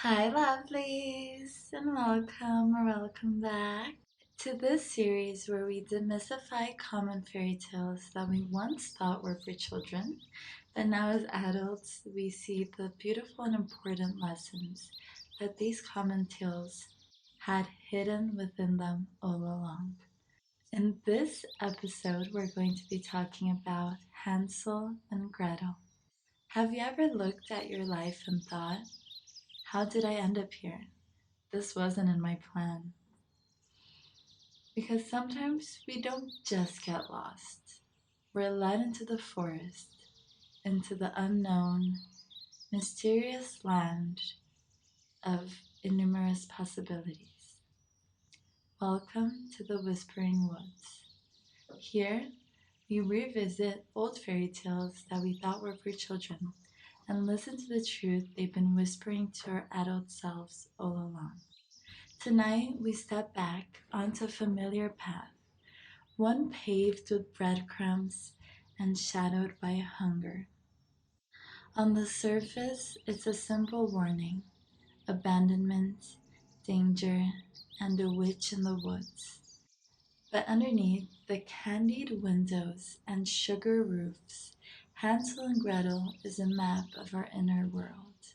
Hi, lovelies, and welcome back to this series where we demystify common fairy tales that we once thought were for children, but now as adults we see the beautiful and important lessons that these common tales had hidden within them all along. In this episode, we're going to be talking about Hansel and Gretel. Have you ever looked at your life and thought, how did I end up here? This wasn't in my plan. Because sometimes we don't just get lost. We're led into the forest, into the unknown, mysterious land of innumerous possibilities. Welcome to the Whispering Woods. Here, we revisit old fairy tales that we thought were for children and listen to the truth they've been whispering to our adult selves all along. Tonight, we step back onto a familiar path, one paved with breadcrumbs and shadowed by hunger. On the surface, it's a simple warning: abandonment, danger, and a witch in the woods. But underneath the candied windows and sugar roofs, Hansel and Gretel is a map of our inner world,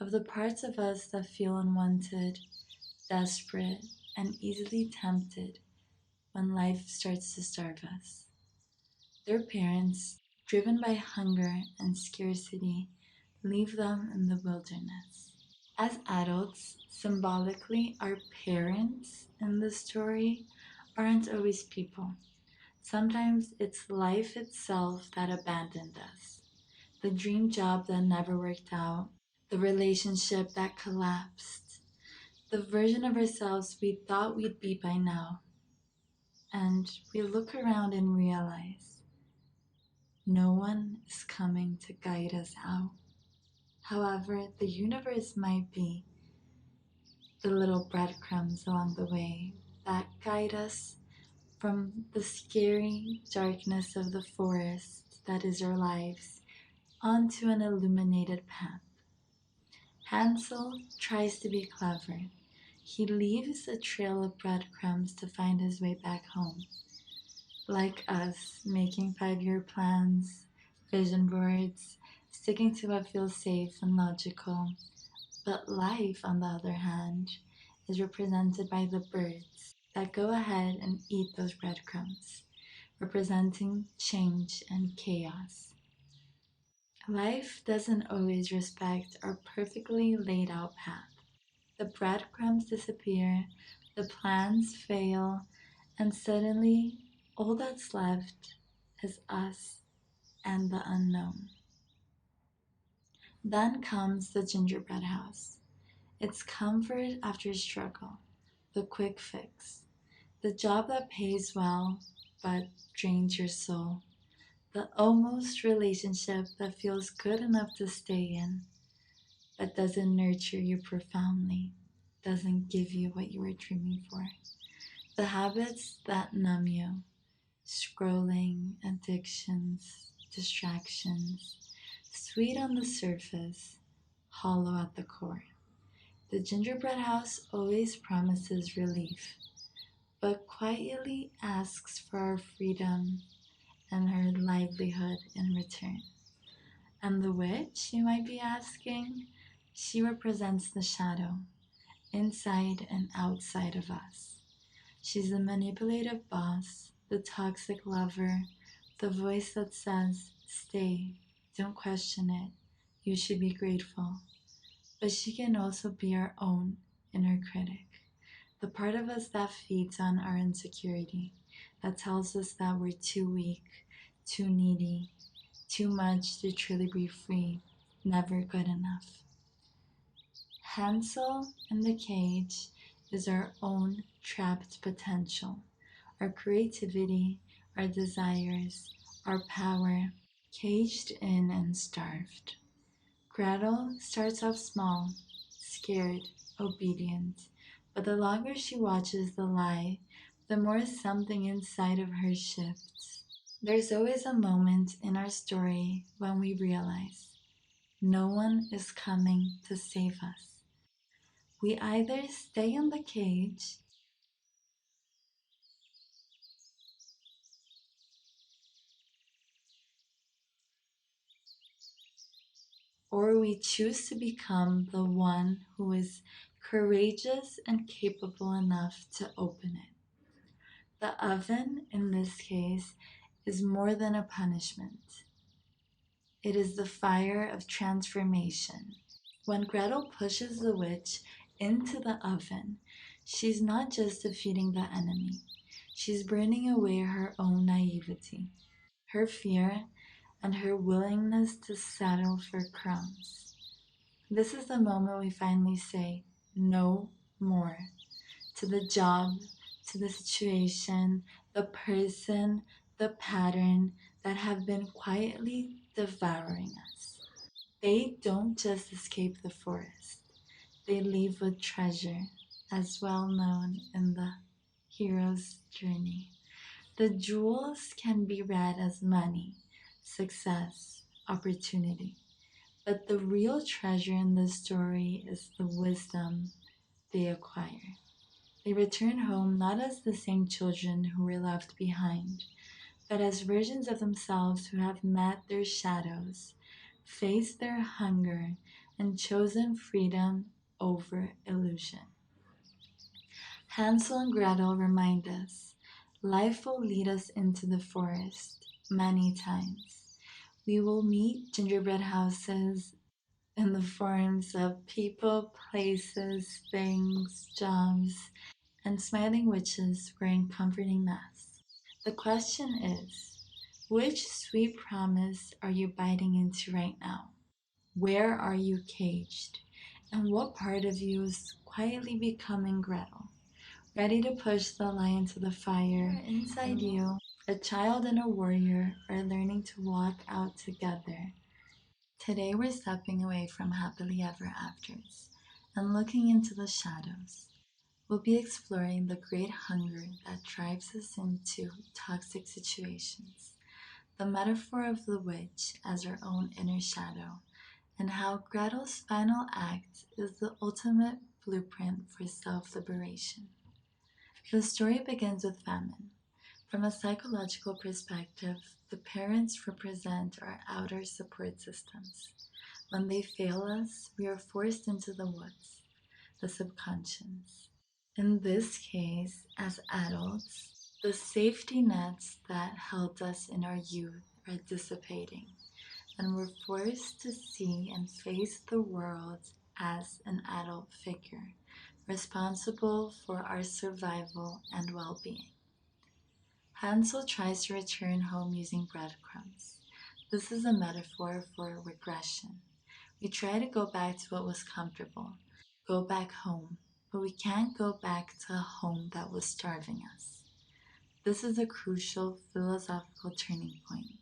of the parts of us that feel unwanted, desperate, and easily tempted when life starts to starve us. Their parents, driven by hunger and scarcity, leave them in the wilderness. As adults, symbolically, our parents in the story aren't always people. Sometimes it's life itself that abandoned us. The dream job that never worked out, the relationship that collapsed, the version of ourselves we thought we'd be by now. And we look around and realize no one is coming to guide us out. However, the universe might be the little breadcrumbs along the way that guide us from the scary darkness of the forest that is our lives onto an illuminated path. Hansel tries to be clever. He leaves a trail of breadcrumbs to find his way back home. Like us, making 5-year plans, vision boards, sticking to what feels safe and logical. But life, on the other hand, is represented by the birds that go ahead and eat those breadcrumbs, representing change and chaos. Life doesn't always respect our perfectly laid out path. The breadcrumbs disappear, the plans fail, and suddenly all that's left is us and the unknown. Then comes the gingerbread house. It's comfort after struggle, the quick fix, the job that pays well but drains your soul, the almost relationship that feels good enough to stay in but doesn't nurture you profoundly, doesn't give you what you were dreaming for, the habits that numb you, scrolling, addictions, distractions, sweet on the surface, hollow at the core. The gingerbread house always promises relief, but quietly asks for our freedom and her livelihood in return. And the witch, you might be asking, she represents the shadow, inside and outside of us. She's the manipulative boss, the toxic lover, the voice that says, stay, don't question it, you should be grateful. But she can also be our own inner critic, the part of us that feeds on our insecurity, that tells us that we're too weak, too needy, too much to truly be free, never good enough. Hansel in the cage is our own trapped potential, our creativity, our desires, our power, caged in and starved. Gretel starts off small, scared, obedient, but the longer she watches the lie, the more something inside of her shifts. There's always a moment in our story when we realize no one is coming to save us. We either stay in the cage or we choose to become the one who is courageous and capable enough to open it. The oven, in this case, is more than a punishment. It is the fire of transformation. When Gretel pushes the witch into the oven, she's not just defeating the enemy, she's burning away her own naivety, her fear, and her willingness to settle for crumbs. This is the moment we finally say, no more, to the job, to the situation, the person, the pattern that have been quietly devouring us. They don't just escape the forest, they leave with treasure, as well known in the hero's journey. The jewels can be read as money, success, opportunity. But the real treasure in this story is the wisdom they acquire. They return home not as the same children who were left behind, but as versions of themselves who have met their shadows, faced their hunger, and chosen freedom over illusion. Hansel and Gretel remind us life will lead us into the forest many times. We will meet gingerbread houses in the forms of people, places, things, jobs, and smiling witches wearing comforting masks. The question is, which sweet promise are you biting into right now? Where are you caged? And what part of you is quietly becoming Gretel, ready to push the lion to the fire? Inside you, a child and a warrior are learning to walk out together. Today we're stepping away from happily ever afters and looking into the shadows. We'll be exploring the great hunger that drives us into toxic situations, the metaphor of the witch as our own inner shadow, and how Gretel's final act is the ultimate blueprint for self-liberation. The story begins with famine. From a psychological perspective, the parents represent our outer support systems. When they fail us, we are forced into the woods, the subconscious. In this case, as adults, the safety nets that held us in our youth are dissipating, and we're forced to see and face the world as an adult figure, responsible for our survival and well being. Hansel tries to return home using breadcrumbs. This is a metaphor for regression. We try to go back to what was comfortable, go back home, but we can't go back to a home that was starving us. This is a crucial philosophical turning point.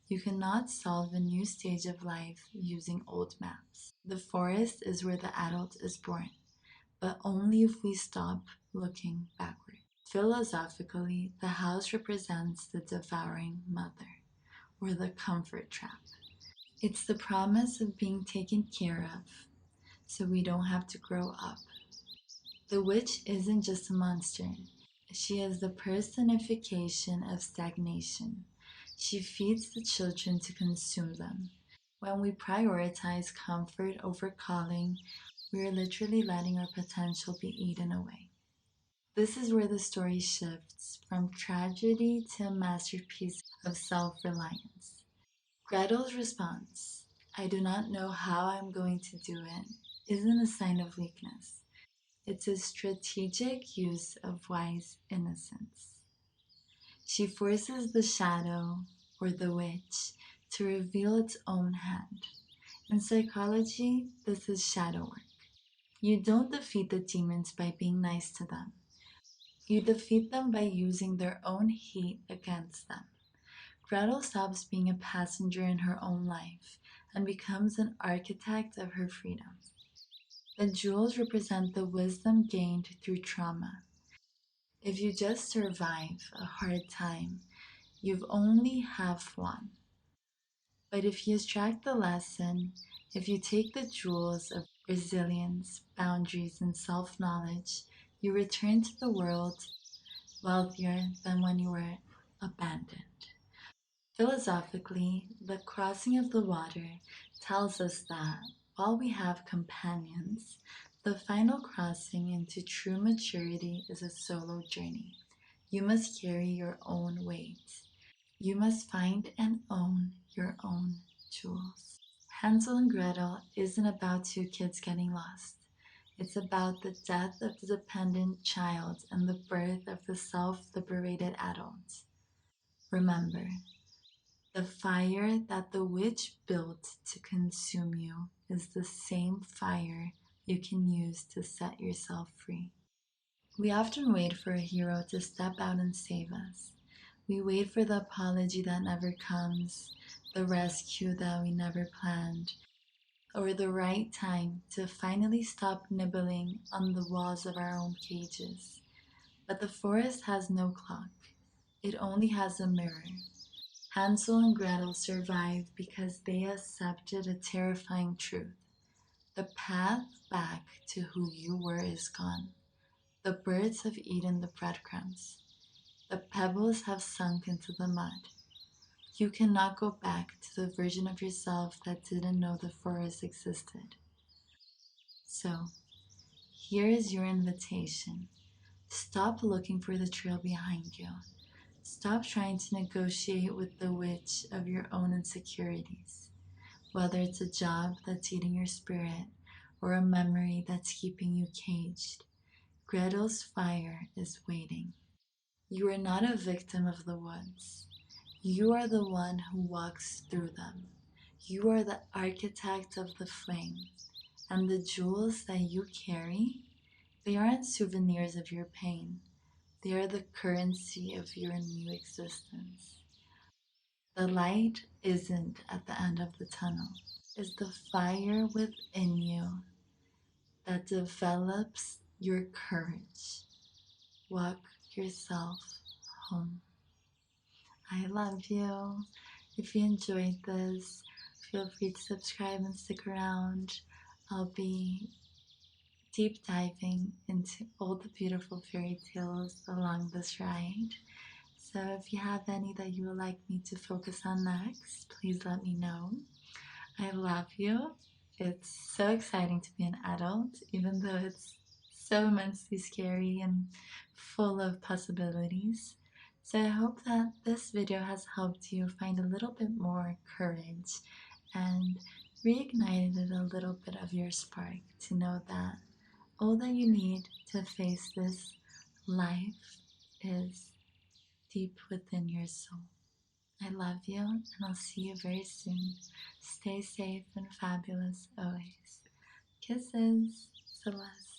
You cannot solve a new stage of life using old maps. The forest is where the adult is born, but only if we stop looking backward. Philosophically, the house represents the devouring mother, or the comfort trap. It's the promise of being taken care of so we don't have to grow up. The witch isn't just a monster, she is the personification of stagnation. She feeds the children to consume them. When we prioritize comfort over calling, we are literally letting our potential be eaten away. This is where the story shifts from tragedy to a masterpiece of self reliance. Gretel's response, I do not know how I'm going to do it, isn't a sign of weakness. It's a strategic use of wise innocence. She forces the shadow, or the witch, to reveal its own hand. In psychology, this is shadow work. You don't defeat the demons by being nice to them. You defeat them by using their own heat against them. Gretel stops being a passenger in her own life and becomes an architect of her freedom. The jewels represent the wisdom gained through trauma. If you just survive a hard time, you've only half won. But if you extract the lesson, if you take the jewels of resilience, boundaries, and self knowledge, you return to the world wealthier than when you were abandoned. Philosophically, the crossing of the water tells us that while we have companions, the final crossing into true maturity is a solo journey. You must carry your own weight. You must find and own your own jewels. Hansel and Gretel isn't about two kids getting lost. It's about the death of the dependent child and the birth of the self liberated adult. Remember, the fire that the witch built to consume you is the same fire you can use to set yourself free. We often wait for a hero to step out and save us. We wait for the apology that never comes, the rescue that we never planned, or the right time to finally stop nibbling on the walls of our own cages. But the forest has no clock, it only has a mirror. Hansel and Gretel survived because they accepted a terrifying truth. The path back to who you were is gone. The birds have eaten the breadcrumbs. The pebbles have sunk into the mud. You cannot go back to the version of yourself that didn't know the forest existed. So, here is your invitation. Stop looking for the trail behind you. Stop trying to negotiate with the witch of your own insecurities. Whether it's a job that's eating your spirit or a memory that's keeping you caged, Gretel's fire is waiting. You are not a victim of the woods. You are the one who walks through them. You are the architect of the flame. And the jewels that you carry, they aren't souvenirs of your pain. They are the currency of your new existence. The light isn't at the end of the tunnel. It's the fire within you that develops your courage. Walk yourself home. I love you. If you enjoyed this, feel free to subscribe and stick around. I'll be deep diving into all the beautiful fairy tales along this ride. So if you have any that you would like me to focus on next, please let me know. I love you. It's so exciting to be an adult, even though it's so immensely scary and full of possibilities. So I hope that this video has helped you find a little bit more courage and reignited a little bit of your spark to know that all that you need to face this life is deep within your soul. I love you, and I'll see you very soon. Stay safe and fabulous always. Kisses, Celeste.